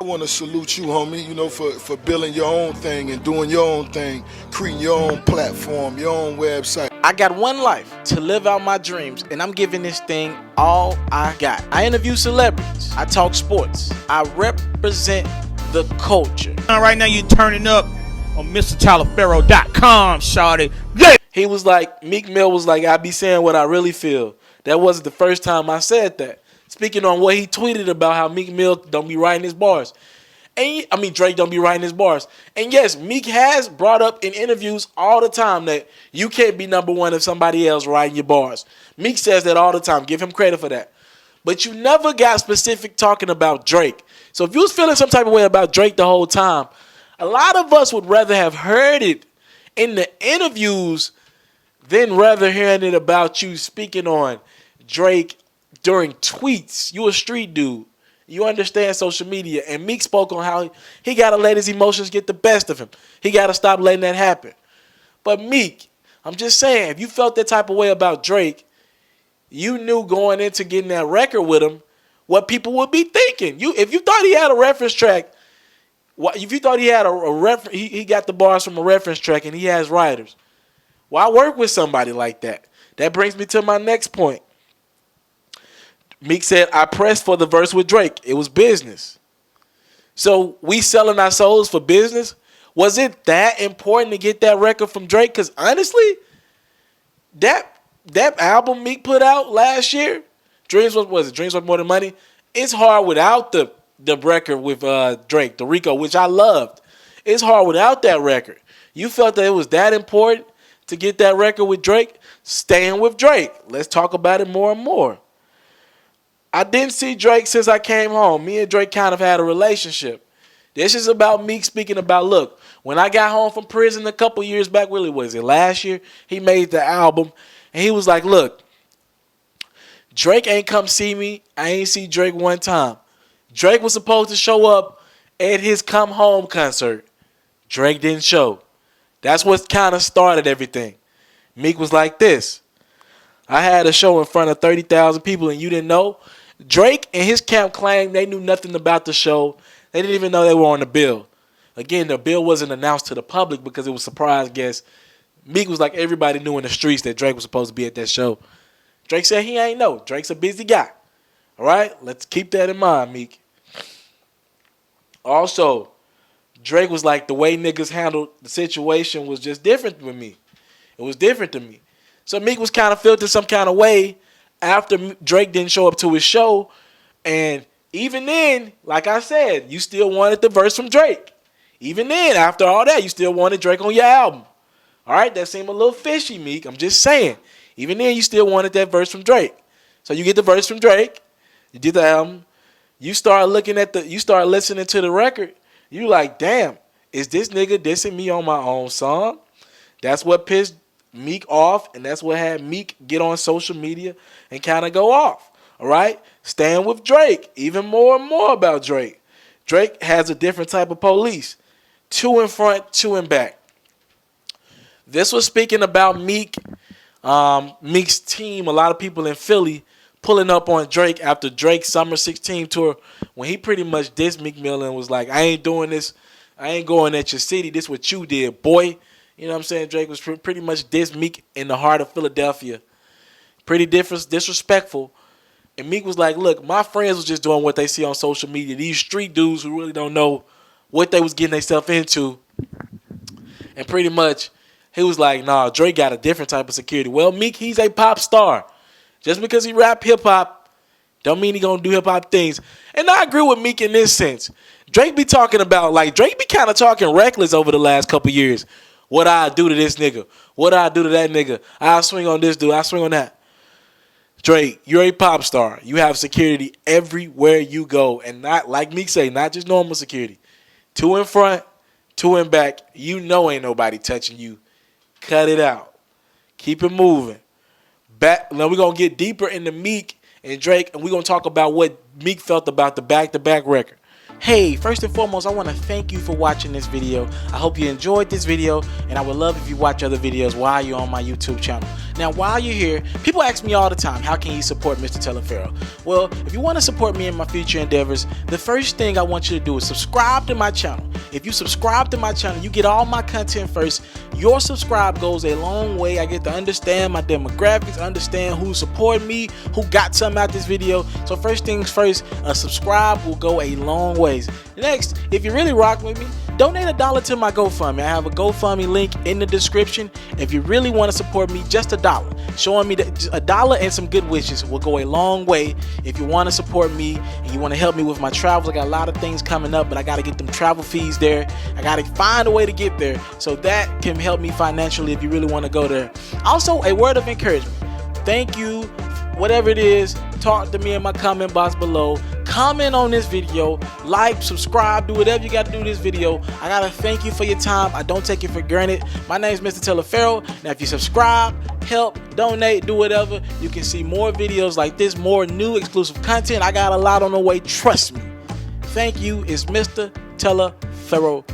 I want to salute you, homie, for building your own thing and doing your own thing, creating your own platform, your own website. I got one life to live out my dreams, and I'm giving this thing all I got. I interview celebrities. I talk sports. I represent the culture. Right now, you're turning up on MrTaliaferro.com, shawty. Yeah! He was like, Meek Mill was like, I be saying what I really feel. That wasn't the first time I said that. Speaking on what he tweeted about how Meek Mill don't be writing his bars. Drake don't be writing his bars. And yes, Meek has brought up in interviews all the time that you can't be number one if somebody else writing your bars. Meek says that all the time. Give him credit for that. But you never got specific talking about Drake. So if you was feeling some type of way about Drake the whole time, a lot of us would rather have heard it in the interviews than rather hearing it about you speaking on Drake during tweets. You a street dude. You understand social media. And Meek spoke on how he got to let his emotions get the best of him. He got to stop letting that happen. But Meek, I'm just saying, if you felt that type of way about Drake, you knew going into getting that record with him what people would be thinking. If you thought he had a reference track, if you thought he had he got the bars from a reference track and he has writers, why work with somebody like that? That brings me to my next point. Meek said, I pressed for the verse with Drake. It was business. So we selling our souls for business? Was it that important to get that record from Drake? Because honestly, that album Meek put out last year, Dreams was More Than Money? It's hard without the record with Drake, the Rico, which I loved. It's hard without that record. You felt that it was that important to get that record with Drake? Staying with Drake. Let's talk about it more and more. I didn't see Drake since I came home. Me and Drake kind of had a relationship. This is about Meek speaking about, look, when I got home from prison a couple years back, really, was it last year? He made the album, and he was like, look, Drake ain't come see me. I ain't see Drake one time. Drake was supposed to show up at his Come Home concert. Drake didn't show. That's what kind of started everything. Meek was like this. I had a show in front of 30,000 people and you didn't know? Drake and his camp claimed they knew nothing about the show. They didn't even know they were on the bill. Again, the bill wasn't announced to the public because it was surprise guests. Meek was like everybody knew in the streets that Drake was supposed to be at that show. Drake said he ain't know. Drake's a busy guy. All right? Let's keep that in mind, Meek. Also, Drake was like, the way niggas handled the situation was just different with me. It was different to me. So Meek was kind of felt in some kind of way after Drake didn't show up to his show. And even then, like I said, you still wanted the verse from Drake. Even then, after all that, you still wanted Drake on your album. All right, that seemed a little fishy, Meek. I'm just saying. Even then, you still wanted that verse from Drake. So you get the verse from Drake. You did the album. You start listening to the record. You like, damn, is this nigga dissing me on my own song? That's what pissed Meek off, and that's what had Meek get on social media and kind of go off. All right? Staying with Drake, even more and more about Drake. Drake has a different type of police. Two in front, two in back. This was speaking about Meek, Meek's team, a lot of people in Philly pulling up on Drake after Drake's Summer 16 tour when he pretty much dissed Meek Mill and was like, I ain't doing this. I ain't going at your city. This what you did, boy. You know what I'm saying? Drake was pretty much dissed Meek in the heart of Philadelphia. Pretty disrespectful. And Meek was like, look, my friends was just doing what they see on social media. These street dudes who really don't know what they was getting themselves into. And pretty much, he was like, nah, Drake got a different type of security. Well, Meek, he's a pop star. Just because he rap hip-hop don't mean he gonna do hip-hop things. And I agree with Meek in this sense. Drake be talking about, like, Drake be kind of talking reckless over the last couple years. What I do to this nigga? What I do to that nigga? I swing on this dude. I swing on that. Drake, you're a pop star. You have security everywhere you go. And not, like Meek say, not just normal security. Two in front, two in back. You know ain't nobody touching you. Cut it out. Keep it moving. Now we're going to get deeper into Meek and Drake, and we're going to talk about what Meek felt about the back-to-back record. Hey, first and foremost, I want to thank you for watching this video. I hope you enjoyed this video, and I would love if you watch other videos while you're on my YouTube channel. Now, while you're here, people ask me all the time, how can you support Mr. Telefaro? Well, if you want to support me in my future endeavors, the first thing I want you to do is subscribe to my channel. If you subscribe to my channel, you get all my content first. Your subscribe goes a long way. I get to understand my demographics, understand who supported me, who got something out this video. So first things first, a subscribe will go a long way. Next, if you really rock with me, donate $1 to my GoFundMe. I have a GoFundMe link in the description. If you really want to support me, just $1. Showing me $1 and some good wishes will go a long way. If you want to support me and you want to help me with my travels, I got a lot of things coming up, but I got to get them travel fees there. I got to find a way to get there, so that can help me financially if you really want to go there. Also, a word of encouragement. Thank you. Whatever it is, talk to me in my comment box below. Comment on this video, like, subscribe, do whatever you got to do this video. I got to thank you for your time. I don't take it for granted. My name is Mr. Telefaro. Now, if you subscribe, help, donate, do whatever, you can see more videos like this, more new exclusive content. I got a lot on the way. Trust me. Thank you. It's Mr. Telefaro.com.